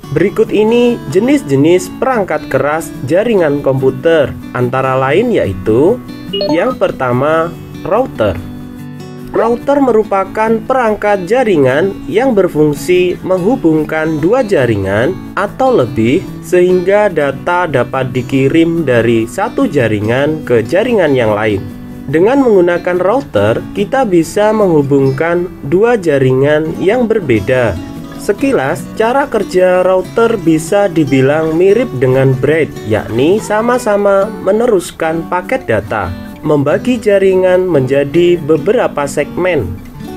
Berikut ini jenis-jenis perangkat keras jaringan komputer, antara lain yaitu: yang pertama, router. Router merupakan perangkat jaringan yang berfungsi menghubungkan dua jaringan atau lebih sehingga data dapat dikirim dari satu jaringan ke jaringan yang lain. Dengan menggunakan router, kita bisa menghubungkan dua jaringan yang berbeda. Sekilas, cara kerja router bisa dibilang mirip dengan braid, yakni sama-sama meneruskan paket data, membagi jaringan menjadi beberapa segmen,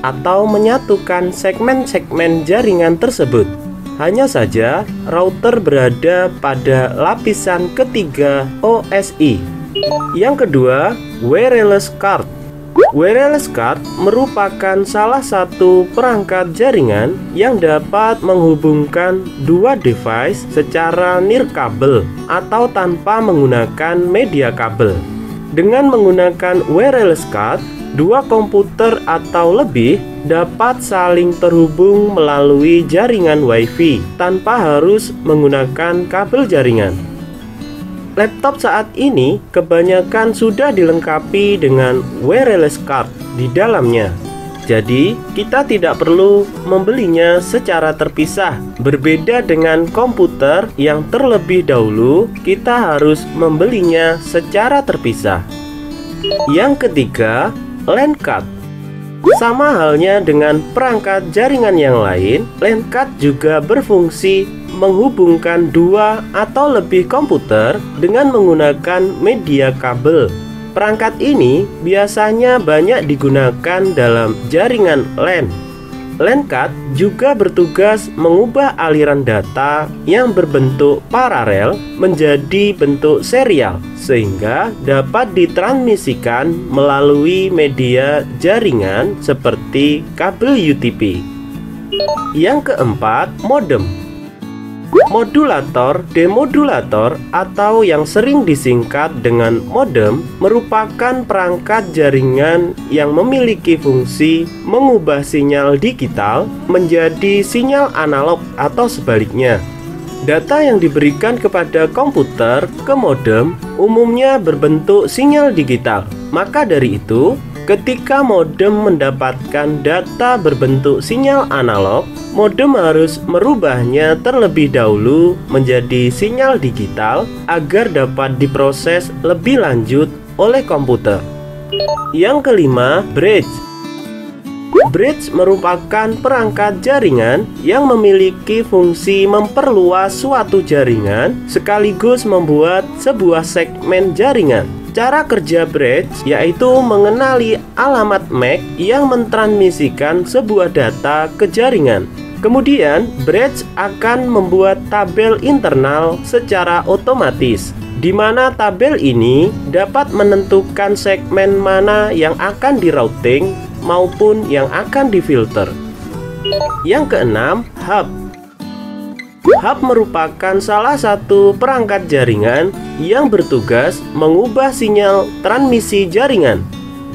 atau menyatukan segmen-segmen jaringan tersebut. Hanya saja, router berada pada lapisan ketiga OSI. Yang kedua, wireless card. Wireless card merupakan salah satu perangkat jaringan yang dapat menghubungkan dua device secara nirkabel atau tanpa menggunakan media kabel. Dengan menggunakan wireless card, dua komputer atau lebih dapat saling terhubung melalui jaringan Wi-Fi tanpa harus menggunakan kabel jaringan. Laptop saat ini kebanyakan sudah dilengkapi dengan wireless card di dalamnya. Jadi, kita tidak perlu membelinya secara terpisah. Berbeda dengan komputer yang terlebih dahulu, kita harus membelinya secara terpisah. Yang ketiga, LAN card. Sama halnya dengan perangkat jaringan yang lain, LAN card juga berfungsi menghubungkan dua atau lebih komputer dengan menggunakan media kabel. Perangkat ini biasanya banyak digunakan dalam jaringan LAN. LAN card juga bertugas mengubah aliran data yang berbentuk paralel menjadi bentuk serial, sehingga dapat ditransmisikan melalui media jaringan seperti kabel UTP. Yang keempat, modem. Modulator, demodulator, atau yang sering disingkat dengan modem, merupakan perangkat jaringan yang memiliki fungsi mengubah sinyal digital menjadi sinyal analog atau sebaliknya. Data yang diberikan kepada komputer ke modem umumnya berbentuk sinyal digital. Maka dari itu, ketika modem mendapatkan data berbentuk sinyal analog, modem harus merubahnya terlebih dahulu menjadi sinyal digital agar dapat diproses lebih lanjut oleh komputer. Yang kelima, bridge. Bridge merupakan perangkat jaringan yang memiliki fungsi memperluas suatu jaringan sekaligus membuat sebuah segmen jaringan. Cara kerja bridge yaitu mengenali alamat MAC yang mentransmisikan sebuah data ke jaringan. Kemudian, bridge akan membuat tabel internal secara otomatis, di mana tabel ini dapat menentukan segmen mana yang akan di-routing maupun yang akan difilter. Yang keenam, hub. Hub merupakan salah satu perangkat jaringan yang bertugas mengubah sinyal transmisi jaringan,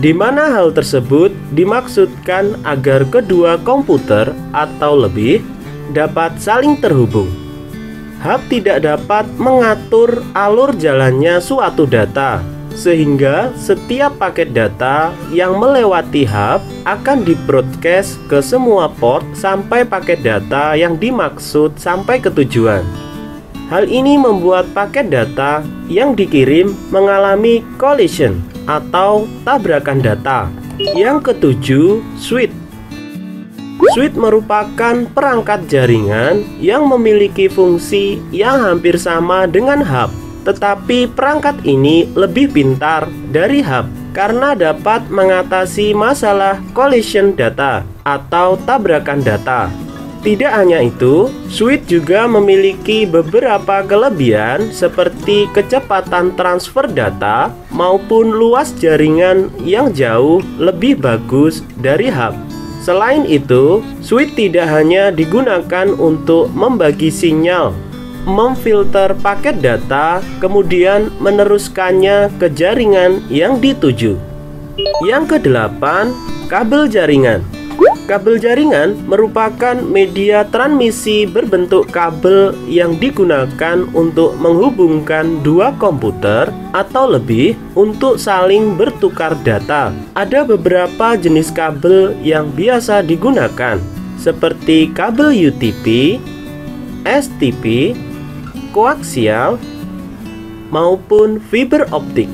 di mana hal tersebut dimaksudkan agar kedua komputer atau lebih dapat saling terhubung. Hub tidak dapat mengatur alur jalannya suatu data, sehingga setiap paket data yang melewati hub akan di-broadcast ke semua port sampai paket data yang dimaksud sampai ke tujuan. Hal ini membuat paket data yang dikirim mengalami collision atau tabrakan data. Yang ketujuh, switch. Switch merupakan perangkat jaringan yang memiliki fungsi yang hampir sama dengan hub. Tetapi perangkat ini lebih pintar dari hub karena dapat mengatasi masalah collision data atau tabrakan data. Tidak hanya itu, switch juga memiliki beberapa kelebihan seperti kecepatan transfer data maupun luas jaringan yang jauh lebih bagus dari hub. Selain itu, switch tidak hanya digunakan untuk membagi sinyal, memfilter paket data, kemudian meneruskannya ke jaringan yang dituju. Yang kedelapan, kabel jaringan. Kabel jaringan merupakan media transmisi berbentuk kabel yang digunakan untuk menghubungkan dua komputer atau lebih untuk saling bertukar data. Ada beberapa jenis kabel yang biasa digunakan, seperti kabel UTP, STP, koaksial, maupun fiber optik.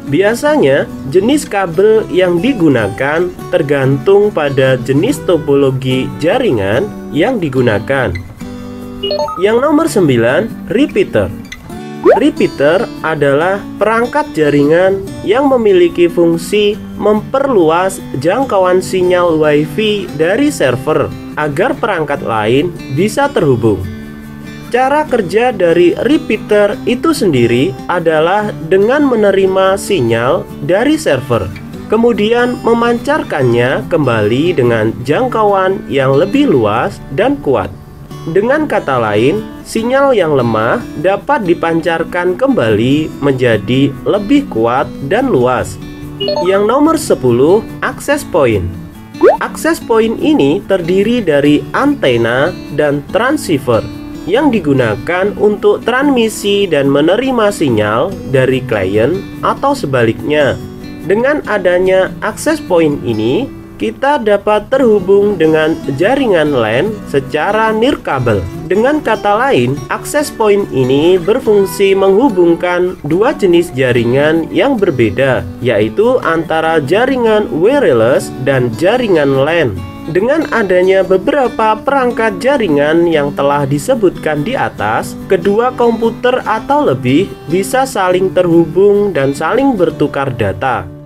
Biasanya, jenis kabel yang digunakan tergantung pada jenis topologi jaringan yang digunakan. Yang nomor 9, repeater. Repeater adalah perangkat jaringan yang memiliki fungsi memperluas jangkauan sinyal WiFi dari server agar perangkat lain bisa terhubung. Cara kerja dari repeater itu sendiri adalah dengan menerima sinyal dari server, kemudian memancarkannya kembali dengan jangkauan yang lebih luas dan kuat. Dengan kata lain, sinyal yang lemah dapat dipancarkan kembali menjadi lebih kuat dan luas. Yang nomor 10, access point. Access point ini terdiri dari antena dan transceiver yang digunakan untuk transmisi dan menerima sinyal dari klien atau sebaliknya. Dengan adanya access point ini, kita dapat terhubung dengan jaringan LAN secara nirkabel. Dengan kata lain, access point ini berfungsi menghubungkan dua jenis jaringan yang berbeda, yaitu antara jaringan wireless dan jaringan LAN. Dengan adanya beberapa perangkat jaringan yang telah disebutkan di atas, kedua komputer atau lebih bisa saling terhubung dan saling bertukar data.